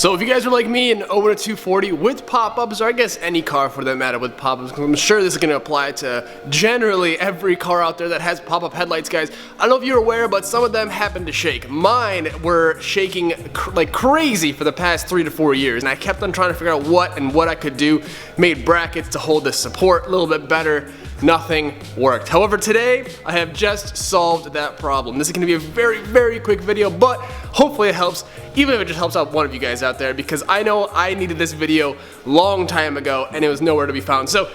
So if you guys are like me and own a 240 with pop-ups, or I guess any car for that matter with pop-ups, I'm sure this is going to apply to generally every car out there that has pop-up headlights, guys. I don't know if you're aware, but some of them happen to shake. Mine were shaking like crazy for the past 3 to 4 years, and I kept on trying to figure out what I could do. Made brackets to hold the support a little bit better. Nothing worked. However, today I have just solved that problem. This is going to be a very, very quick video, but hopefully it helps, even if it just helps out one of you guys out there, because I know I needed this video long time ago and it was nowhere to be found. So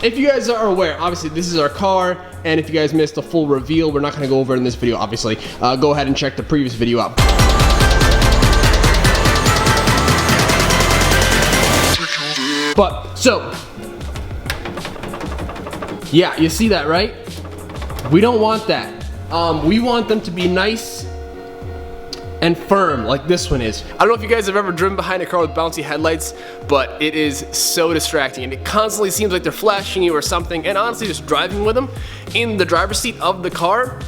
if you guys are aware, obviously this is our car, and if you guys missed the full reveal, we're not going to go over it in this video, obviously. Go ahead and check the previous video out. But, so, yeah, you see that, right? We don't want that. We want them to be nice and firm like this one is. I don't know if you guys have ever driven behind a car with bouncy headlights, but it is so distracting, and it constantly seems like they're flashing you or something, and honestly just driving with them in the driver's seat of the car,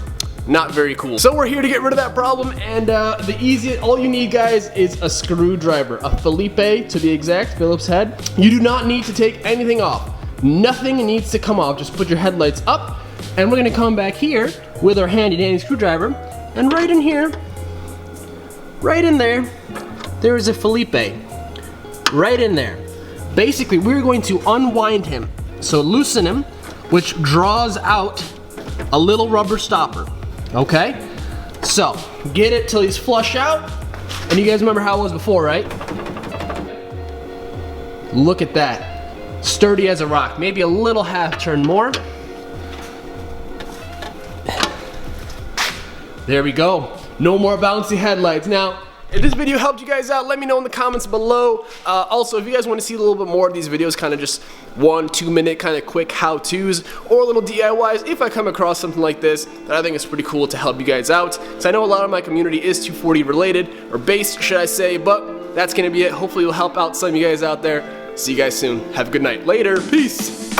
not very cool. So we're here to get rid of that problem, and all you need, guys, is a screwdriver, a Felipe to be exact, Phillips head. You do not need to take anything off. Nothing needs to come off. Just put your headlights up, and we're gonna come back here with our handy dandy screwdriver, and right in here, right in there, there is a Felipe. Right in there. Basically, we're going to unwind him. So loosen him, which draws out a little rubber stopper. Okay? So, get it till he's flush out, and you guys remember how it was before, right? Look at that. Sturdy as a rock, maybe a little half turn more. There we go. No more bouncy headlights. Now, if this video helped you guys out, let me know in the comments below. Also, if you guys want to see a little bit more of these videos, kind of just 1-2 minute kind of quick how-tos or little DIYs, if I come across something like this that I think is pretty cool to help you guys out, because I know a lot of my community is 240 related, or based, should I say, but that's going to be it. Hopefully it'll help out some of you guys out there. See you guys soon. Have a good night. Later. Peace.